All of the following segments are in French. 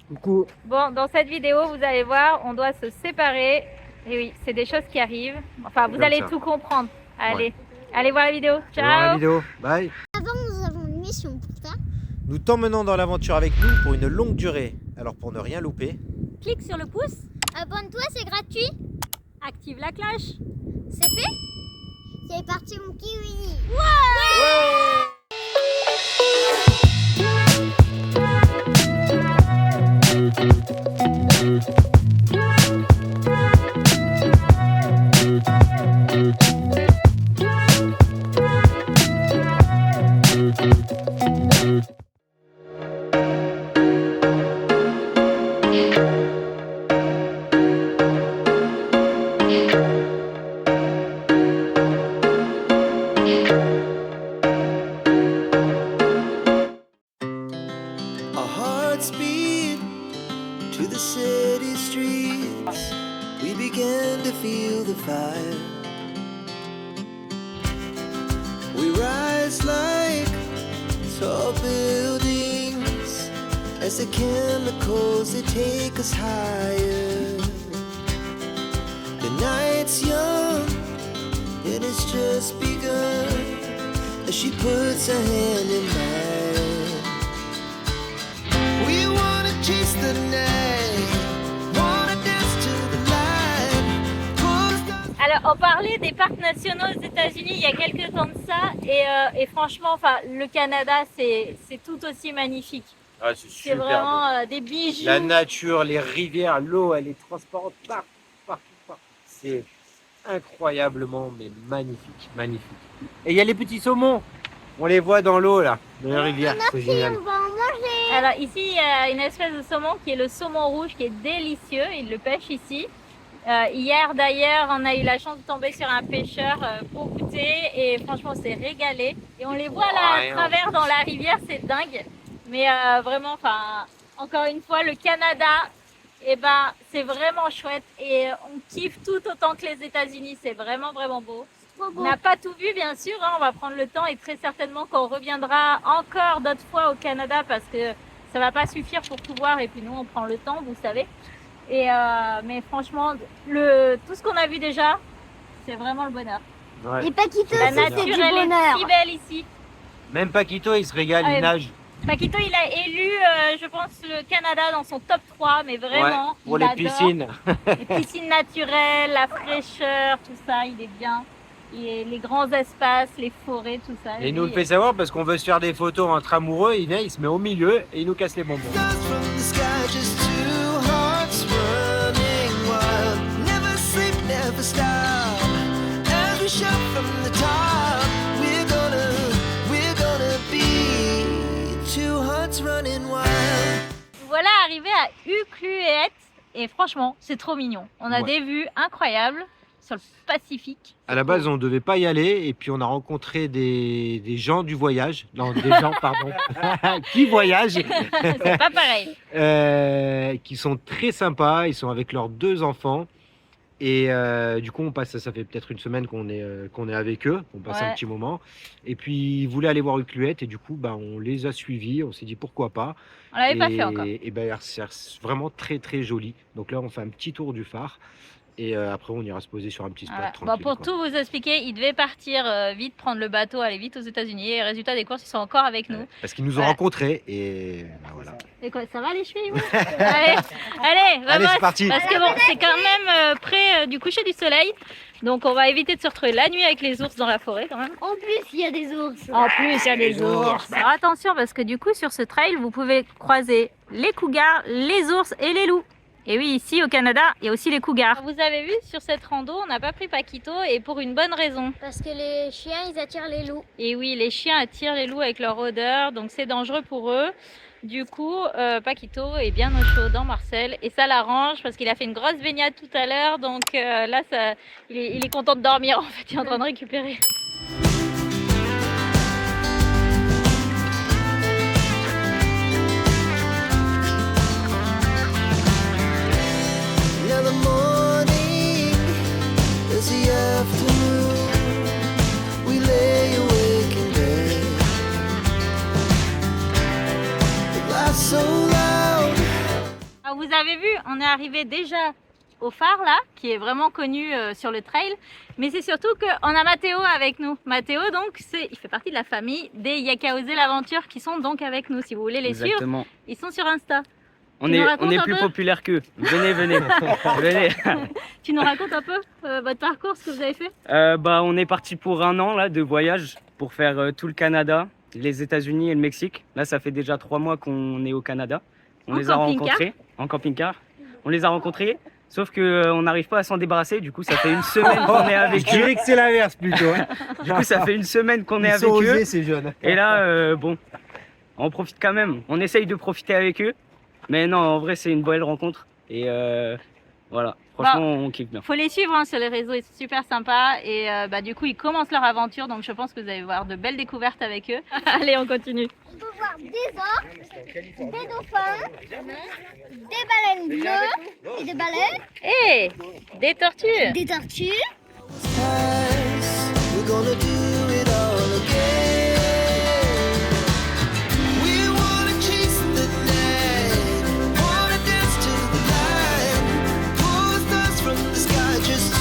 Coucou. Bon, dans cette vidéo, vous allez voir, on doit se séparer. Et oui, c'est des choses qui arrivent. Enfin, vous allez tout comprendre. Allez, allez voir la vidéo. Ciao. Allez voir la vidéo. Bye. Avant, nous avons une mission pour toi. Nous t'emmenons dans l'aventure avec nous pour une longue durée. Alors pour ne rien louper, Clique sur le pouce, Abonne-toi, c'est gratuit. active la cloche. C'est fait. C'est parti, mon kiwi. Our hearts beat to the city streets. We began to feel the fire. We rise like tall buildings as the chemicals they take us higher. The night's young and it's just begun as she puts her hand in mine. We wanna chase the night, wanna dance to the light. Close the- Alors, on parlait des parcs nationaux aux États-Unis il y a quelques temps de ça. Et franchement, enfin, le Canada, c'est tout aussi magnifique. ah, c'est C'est super vraiment des bijoux. beau. La nature, les rivières, l'eau, elle est transparente partout. C'est incroyablement, mais magnifique, magnifique. Et il y a les petits saumons. On les voit dans l'eau là, dans la rivière. C'est génial. On va en manger. Alors ici, il y a une espèce de saumon qui est le saumon rouge, qui est délicieux. Ils le pêchent ici. Hier d'ailleurs, on a eu la chance de tomber sur un pêcheur pour goûter et franchement, on s'est régalé. Et on les voit là à travers dans la rivière, c'est dingue. Mais vraiment, enfin, encore une fois, le Canada, eh ben, c'est vraiment chouette et on kiffe tout autant que les États-Unis. C'est vraiment, vraiment beau. On n'a pas tout vu, bien sûr, hein, on va prendre le temps et très certainement qu'on reviendra encore d'autres fois au Canada parce que ça va pas suffire pour tout voir et puis nous on prend le temps, vous savez. Et mais franchement, tout ce qu'on a vu déjà, c'est vraiment le bonheur. Ouais. Et Paquito, La aussi, génial. c'est nature, du elle est bonheur. si belle ici. Même Paquito, il se régale, Ah, il nage. Paquito, il a élu, je pense, le Canada dans son top 3, mais vraiment, Ouais, pour il les adore. piscines. Les piscines naturelles, la fraîcheur, tout ça, il est bien. Les grands espaces, les forêts, tout ça. Et il nous le Lui, fait savoir parce qu'on veut se faire des photos entre amoureux. Il vient, il se met au milieu et il nous casse les bonbons. Stars from the sky, just two hearts running wild. Never sleep, never stop. As we shout from the top, we're gonna be two hearts running wild. Voilà, arrivé à Ucluelet et franchement, c'est trop mignon. On a Ouais. des vues incroyables sur le Pacifique. À la base, on ne devait pas y aller et puis on a rencontré des gens du voyage. Non, des gens, pardon, qui voyagent, C'est pas pareil. qui sont très sympas. Ils sont avec leurs 2 enfants. Et du coup, ça fait peut-être une semaine qu'on est avec eux. On passe un Ouais. petit moment. Et puis, ils voulaient aller voir Ucluelet et du coup, on les a suivis. On s'est dit pourquoi pas. On l'avait pas fait encore. Et c'est vraiment très très joli. Donc là, on fait un petit tour du phare. Et après, on ira se poser sur un petit spot Voilà. Bon, tranquille. pour quoi. tout vous expliquer, il devait partir vite, prendre le bateau, aller vite aux États-Unis. Et résultat des courses, ils sont encore avec nous. Parce qu'ils nous ont Ouais. rencontrés et voilà. Et quoi, ça va les chevilles vous Allez, Allez, vamos. c'est parti. Parce que bon, c'est quand même près du coucher du soleil. Donc on va éviter de se retrouver la nuit avec les ours dans la forêt quand même. En plus, il y a des ours. En plus, il y a des ours. Alors attention parce que du coup, sur ce trail, vous pouvez croiser les cougars, les ours et les loups. Et oui, ici au Canada, il y a aussi les cougars. Vous avez vu, sur cette rando, on n'a pas pris Paquito et pour une bonne raison. Parce que les chiens, ils attirent les loups. Et oui, les chiens attirent les loups avec leur odeur, donc c'est dangereux pour eux. Du coup, Paquito est bien au chaud dans Marcel et ça l'arrange parce qu'il a fait une grosse baignade tout à l'heure. Donc là, il est content de dormir en fait, il est en train de récupérer. Now the morning is the afternoon. We lay awake in bed. The laughs so loud. vous avez vu, on est arrivé déjà au phare là, qui est vraiment connu sur le trail. Mais c'est surtout qu'on a Mathéo avec nous. Mathéo, donc, il fait partie de la famille des Yaka Osé l'aventure qui sont donc avec nous. Si vous voulez les Exactement. suivre, ils sont sur Insta. On nous est racontes un plus peu populaire qu'eux. Venez, venez. Venez. Tu nous racontes un peu votre parcours, ce que vous avez fait? On est parti pour 1 an là, de voyage pour faire tout le Canada, les États-Unis et le Mexique. Là, ça fait déjà 3 mois qu'on est au Canada. On En les a camping-car. rencontrés en camping-car. On les a rencontrés, sauf qu'on n'arrive pas à s'en débarrasser. Du coup, ça fait 1 semaine qu'on est avec Je eux. dirais que c'est l'inverse plutôt. Hein. Du coup, ça fait 1 semaine qu'on est Ils avec sont eux. osés, ces jeunes. Et là, on profite quand même. On essaye de profiter avec eux. Mais non, en vrai, c'est une belle rencontre. Et voilà, franchement, on kiffe bien. Faut les suivre hein, sur les réseaux, ils sont super sympas. Et du coup, ils commencent leur aventure. Donc je pense que vous allez voir de belles découvertes avec eux. Allez, on continue. On peut voir des orques, des dauphins, des baleines bleues et des baleines, Et des tortues. des tortues. Pass, we're gonna do it all again. We wanna chase the night, wanna dance to the light, pull the stars from the sky, just 2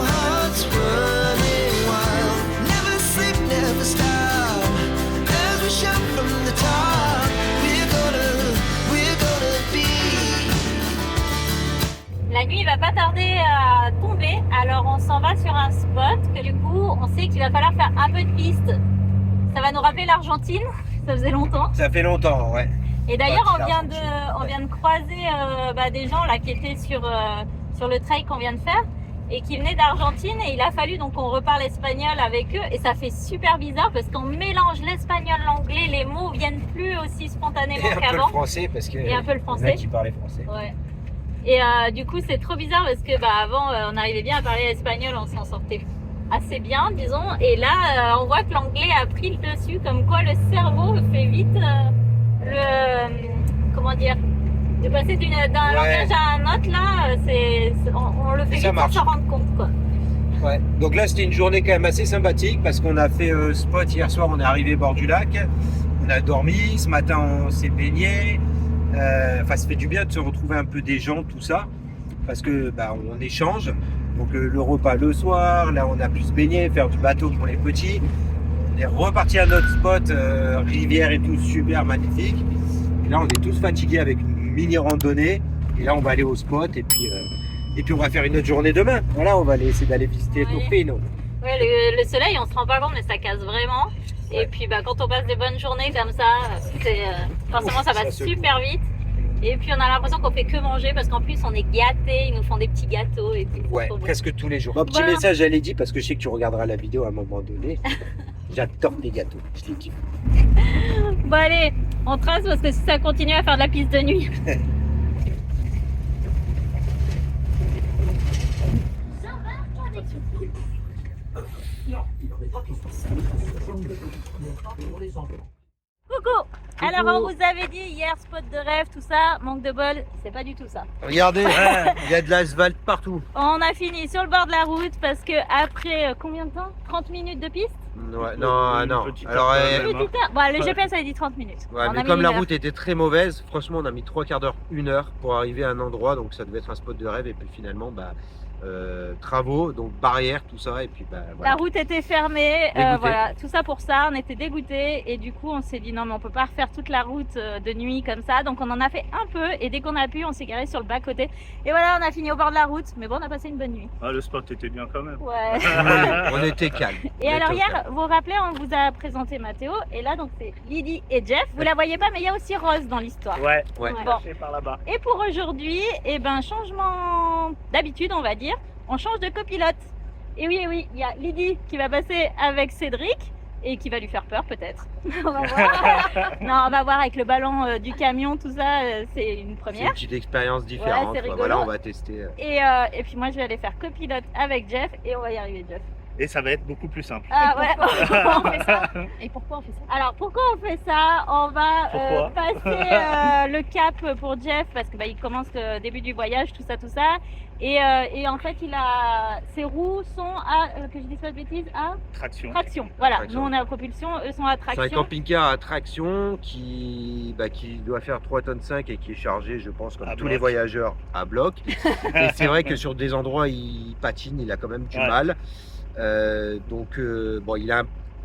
hearts running wild. Never sleep, never stop, as we shout from the top. We're gonna be. La nuit va pas tarder à tomber, alors on s'en va sur un spot que du coup on sait qu'il va falloir faire un peu de piste. Ça va nous rappeler l'Argentine, ça faisait longtemps. Ça fait longtemps, ouais. Et d'ailleurs Ah, on vient de croiser des gens là qui étaient sur le trail qu'on vient de faire et qui venaient d'Argentine et il a fallu donc qu'on reparle espagnol avec eux et ça fait super bizarre parce qu'on mélange l'espagnol, l'anglais, les mots viennent plus aussi spontanément Et un peu le qu'avant. français parce que Et un peu le il y en français. a qui parlaient français. Ouais. Et du coup, c'est trop bizarre parce que avant, on arrivait bien à parler espagnol, on s'en sortait assez bien, disons. Et là, on voit que l'anglais a pris le dessus, comme quoi le cerveau fait vite comment dire, de passer d'un langage à un autre. Là, on le fait Et ça vite sans marche. s'en rendre compte, quoi. Ouais. Donc là, c'était une journée quand même assez sympathique parce qu'on a fait spot hier soir. On est arrivé au bord du lac. On a dormi. Ce matin, on s'est baigné. Ça fait du bien de se retrouver un peu des gens, tout ça, parce que on échange. Donc le repas le soir. Là, on a pu se baigner, faire du bateau pour les petits. On est reparti à notre spot, rivière et tout, super magnifique. Et là, on est tous fatigués avec une mini randonnée. Et là, on va aller au spot et puis on va faire une autre journée demain. Voilà, on va essayer d'aller visiter Ouais. Tofino. Ouais, le soleil, on se rend pas compte, mais ça casse vraiment. Et puis quand on passe des bonnes journées comme ça, forcément ça va Ça se super vite. Et puis on a l'impression qu'on fait que manger parce qu'en plus on est gâtés, ils nous font des petits gâteaux et tout. Ouais, Trop bon. presque tous les jours. Mon petit Voilà. message à Lady, parce que je sais que tu regarderas la vidéo à un moment donné. J'adore tes gâteaux. Je les kiffe. Bon allez, on trace parce que si ça continue à faire de la piste de nuit. Coucou. Alors on vous avait dit hier spot de rêve, tout ça, manque de bol, c'est pas du tout ça. Regardez, il y a de l'asphalte partout. On a fini sur le bord de la route parce que après combien de temps? 30 minutes de piste? Ouais, non. petite Alors, heure quand même. Petite heure. Bon, le GPS avait dit 30 minutes. ouais, On mais a mis comme la 1 heure. route était très mauvaise, franchement, on a mis 3 quarts d'heure, 1 heure pour arriver à un endroit. Donc ça devait être un spot de rêve. Et puis finalement, travaux, donc barrières, tout ça. Et puis voilà. La route était fermée, Dégoûté. voilà, tout ça pour ça, on était dégoûtés et du coup on s'est dit non mais on peut pas refaire toute la route de nuit comme ça, donc on en a fait un peu et dès qu'on a pu on s'est garé sur le bas côté et voilà on a fini au bord de la route, mais bon on a passé une bonne nuit. Ah, le spot était bien quand même. Ouais. On était calme. Et On alors était au hier, vous vous rappelez, on vous a présenté Mathéo et là donc c'est Lydie et Jeff, vous la voyez pas mais il y a aussi Rose dans l'histoire. Ouais, Ouais. Bon. caché par là-bas. Et pour aujourd'hui, changement d'habitude, on va dire, on change de copilote. Et oui, il y a Lydie qui va passer avec Cédric et qui va lui faire peur peut-être. On va voir. Non, on va voir avec le ballon du camion, tout ça, c'est une C'est une première. petite expérience différente. c'est rigolo. Voilà, on va tester. Et puis moi, je vais aller faire copilote avec Jeff et on va y arriver, Jeff. et ça va être beaucoup plus simple. Ah ouais. Pourquoi on fait ça Et pourquoi on fait ça? Alors pourquoi on fait ça? On va Pourquoi passer le cap pour Jeff parce que il commence le début du voyage, tout ça. Et en fait, ses roues sont à, que je dise pas de bêtises, à Traction. traction. Voilà, Traction. nous on est à propulsion, eux sont à C'est un traction. camping-car à traction qui doit faire 3,5 tonnes et qui est chargé, je pense, comme À tous bloc. les voyageurs, à bloc. Et c'est vrai que sur des endroits, il patine, il a quand même du Ouais. mal. Bon,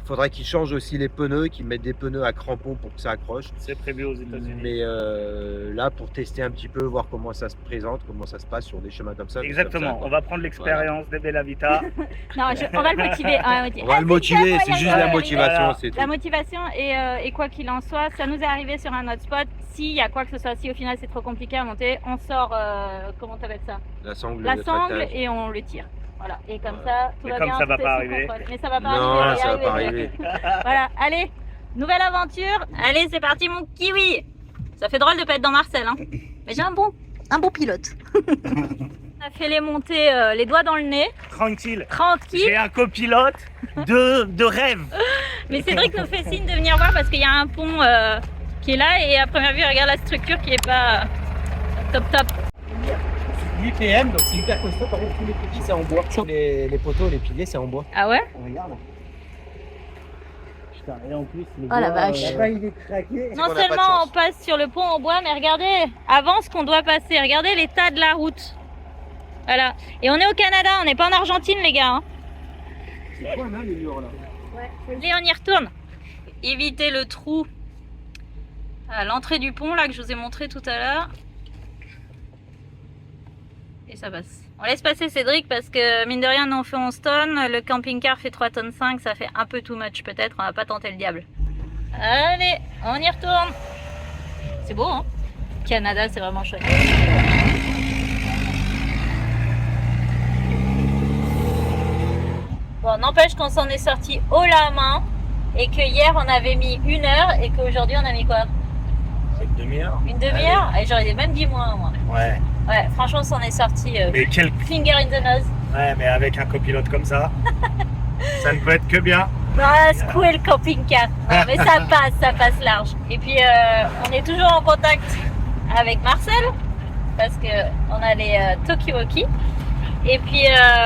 faudrait qu'il change aussi les pneus, qu'il mette des pneus à crampons pour que ça accroche. C'est prévu aux États-Unis. Mais là, pour tester un petit peu, voir comment ça se présente, comment ça se passe sur des chemins comme ça. Exactement, on va prendre l'expérience des Bella Vita. Non, on va le motiver. On va le motiver, c'est juste la motivation, Voilà. c'est tout. La motivation et quoi qu'il en soit, ça nous est arrivé sur un autre spot. S'il y a quoi que ce soit, si au final c'est trop compliqué à monter, on sort, comment t'appelles ça? La sangle, La le sangle tractage. et on le tire. Voilà. Et comme ça, tout Mais va comme bien. ça va tout est pas sous arriver. contrôle. Mais ça va pas Non, arriver. ça va y pas arriver. arriver. Voilà, allez, nouvelle aventure. Allez, c'est parti mon kiwi. Ça fait drôle de pas être dans Marcel, hein. Mais j'ai un bon pilote. On a fait les montées, les doigts dans le nez, Tranquille. tranquille. J'ai un copilote de rêve. Mais Cédric nous fait signe de venir voir parce qu'il y a un pont qui est là et à première vue, regarde la structure qui est pas top. 8 PM, donc c'est hyper costaud. Par contre, tous les petits, c'est en bois. Les poteaux, les piliers, c'est en bois. Ah ouais? Regarde. Putain, et en plus, le Oh la bois, vache. là-bas, il est craqué. Non qu'on a pas de seulement chance. on passe sur le pont en bois, mais regardez avant ce qu'on doit passer. Regardez l'état de la route. Voilà. Et on est au Canada, on n'est pas en Argentine, les gars. Hein. C'est quoi, là, les murs, là? Allez, on y retourne. Évitez le trou à l'entrée du pont, là, que je vous ai montré tout à l'heure. Et ça passe. On laisse passer Cédric parce que, mine de rien, nous on fait 11 tonnes. Le camping-car fait 3,5 tonnes. Ça fait un peu too much, peut-être. On va pas tenter le diable. Allez, on y retourne. C'est beau, hein? Canada, c'est vraiment chouette. Bon, n'empêche qu'on s'en est sorti haut la main et que hier on avait mis 1 heure et qu'aujourd'hui on a mis quoi? C'est une demi-heure. Une demi-heure? Et j'aurais même dit moins, moi. Ouais. Ouais, franchement, on s'en est sorti Mais finger in the nose. Ouais, mais avec un copilote comme ça, ça ne peut être que bien. Ah, secouer le camping-car. Non, mais ça passe large. Et puis, on est toujours en contact avec Marcel parce qu'on a les Tokiwoki. Et puis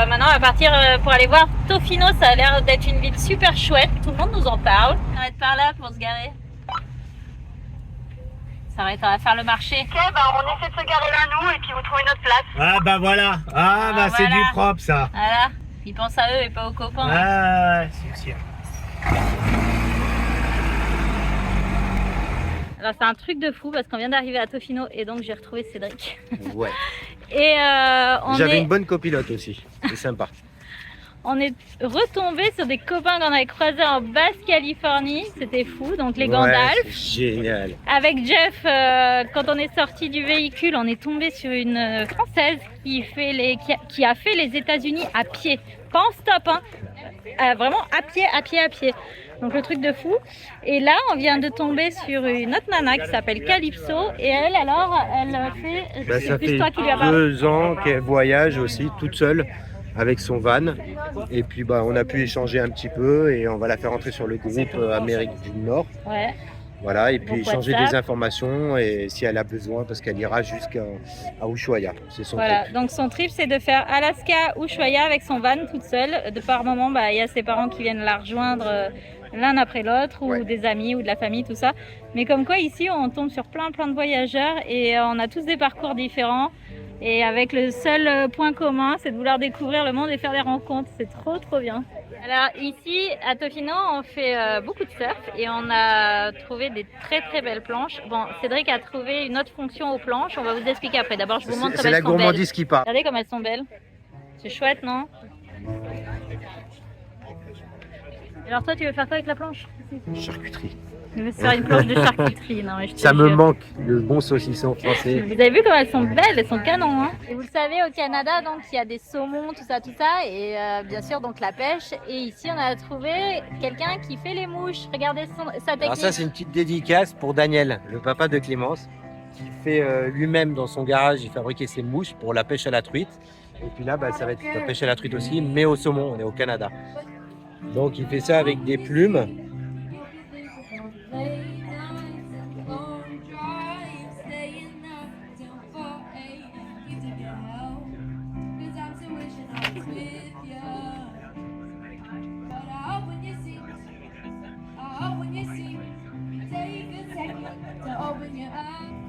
maintenant, on va partir pour aller voir Tofino. Ça a l'air d'être une ville super chouette. Tout le monde nous en parle. On va être par là pour se garer. Ça va être, on va faire le marché. Ok, bah on essaie de se garer là nous et puis vous trouvez notre place. Ah bah voilà. Ah bah c'est voilà. du propre ça. Voilà. Ils pensent à eux et pas aux copains. Ah ouais, c'est sûr. Alors c'est un truc de fou parce qu'on vient d'arriver à Tofino et donc j'ai retrouvé Cédric. Ouais. Et J'avais une bonne copilote aussi. C'est sympa. on est retombé sur des copains qu'on avait croisés en Basse-Californie. C'était fou. Donc les Ouais, Gandalf. c'est génial. Avec Jeff, quand on est sorti du véhicule, on est tombé sur une Française qui a fait les États-Unis à pied. Pas en stop, hein. Vraiment à pied. Donc le truc de fou. Et là, on vient de tomber sur une autre nana qui s'appelle Calypso. Et elle, alors, elle fait... Bah, c'est ça plus fait toi qui lui as parlé. 2 ans qu'elle voyage aussi toute seule avec son van. Et puis bah, on a pu échanger un petit peu et on va la faire entrer sur le groupe Amérique du Nord. Ouais. Voilà, et puis Groupe échanger WhatsApp. des informations et si elle a besoin parce qu'elle ira jusqu'à Ushuaia. C'est son Voilà, trip. donc son trip c'est de faire Alaska Ushuaia avec son van toute seule. De par moment, bah, il y a ses parents qui viennent la rejoindre l'un après l'autre, ou Ouais. des amis ou de la famille, tout ça. Mais comme quoi ici on tombe sur plein de voyageurs et on a tous des parcours différents. Et avec le seul point commun, c'est de vouloir découvrir le monde et faire des rencontres. C'est trop bien. Alors ici à Tofino, on fait beaucoup de surf et on a trouvé des très belles planches. Bon, Cédric a trouvé une autre fonction aux planches. On va vous expliquer après. D'abord, je vous montre C'est comme la elles sont belles. gourmandise qui part. Regardez comme elles sont belles. C'est chouette, non? Alors toi, tu veux faire quoi avec la planche? Charcuterie. Je veux faire une planche de charcuterie. Non, mais je te Ça me jure. manque, le bon saucisson français. Vous avez vu comme elles sont belles, elles sont canons. Hein. Et vous le savez, au Canada, donc il y a des saumons, tout ça, et bien sûr donc la pêche. Et ici, on a trouvé quelqu'un qui fait les mouches. Regardez sa technique. Alors ça, c'est une petite dédicace pour Daniel, le papa de Clémence, qui fait lui-même dans son garage, il fabriquait ses mouches pour la pêche à la truite. Et puis là, bah, ça va être la pêche à la truite aussi, mais au saumon, on est au Canada. Donc il fait ça avec des plumes.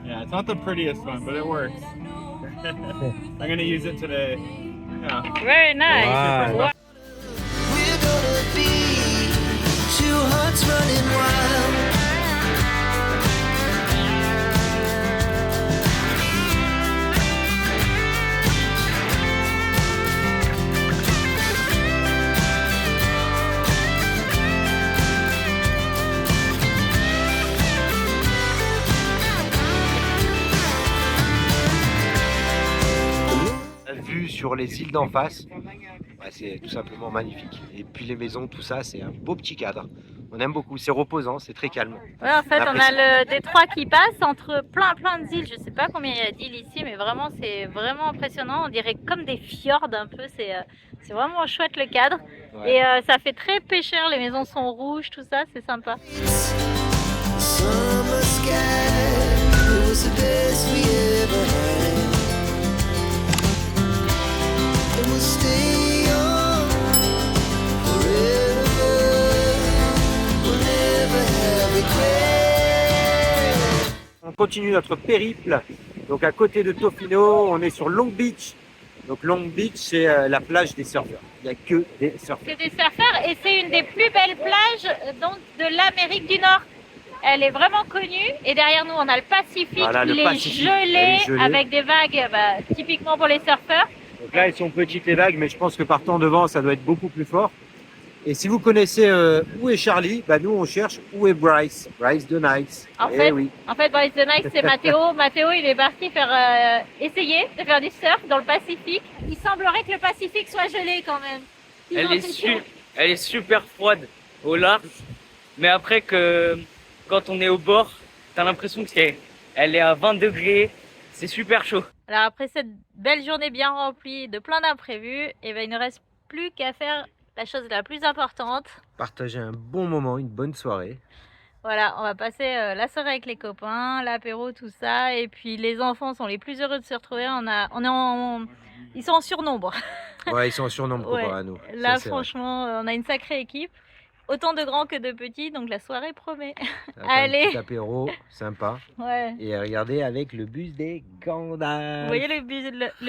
Yeah, it's not the prettiest one, but it works. I'm gonna use it today. Yeah. Very nice. Wow. We're gonna be two hearts running wild. La vue sur les îles d'en face, ouais, c'est tout simplement magnifique. Et puis les maisons, tout ça, c'est un beau petit cadre. On aime beaucoup, c'est reposant, c'est très calme. Ouais, en fait, on a le détroit qui passe entre plein d'îles. Je sais pas combien il y a d'îles ici, mais vraiment, c'est vraiment impressionnant. On dirait comme des fjords un peu. C'est vraiment chouette le cadre. Ouais. Et ça fait très pêcheur. Les maisons sont rouges, tout ça, c'est sympa. Summer sky, it was the best we ever had. And we'll stay young forever. We'll never have regret. On continue notre périple. Donc à côté de Tofino, on est sur Long Beach. Donc Long Beach, c'est la plage des surfeurs. Il n'y a que des surfeurs. C'est des surfeurs et c'est une des plus belles plages donc, de l'Amérique du Nord. Elle est vraiment connue et derrière nous on a le Pacifique, Voilà, le il est Pacifique, gelé, elle est gelée. avec des vagues typiquement pour les surfeurs. Donc là, elles sont petites les vagues, mais je pense que partant devant, ça doit être beaucoup plus fort. Et si vous connaissez où est Charlie, bah nous on cherche où est Bryce, Bryce the Night. En Eh fait, oui. Bryce the Night c'est Mathéo. Mathéo il est parti faire essayer de faire du surf dans le Pacifique. Il semblerait que le Pacifique soit gelé quand même. Elle est super froide au large, mais après quand on est au bord, t'as l'impression qu'elle est à 20 degrés, c'est super chaud. Alors après cette belle journée bien remplie de plein d'imprévus, et ben il ne reste plus qu'à faire la chose la plus importante. Partager un bon moment, une bonne soirée. Voilà, on va passer la soirée avec les copains, l'apéro, tout ça, et puis les enfants sont les plus heureux de se retrouver. Ils sont en surnombre. Ouais, ils sont en surnombre Ouais. comparé à nous. Là, Ça, c'est vrai. franchement, on a une sacrée équipe. Autant de grands que de petits, donc la soirée promet. On va faire Allez. Un petit apéro sympa. Ouais. Et regardez avec le bus des Gandalf. Vous voyez le bus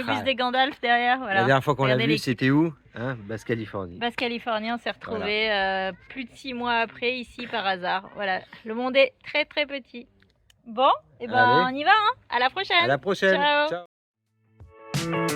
Ah. des Gandalf derrière, voilà. La dernière fois qu'on l'a Regardez vu, l'équipe. c'était où, hein? Basse Californie. Basse Californie, on s'est retrouvés plus de 6 mois après, ici par hasard. Voilà, le monde est très très petit. Bon, et ben Allez. on y va, hein. À la prochaine. À la prochaine. Ciao. Ciao.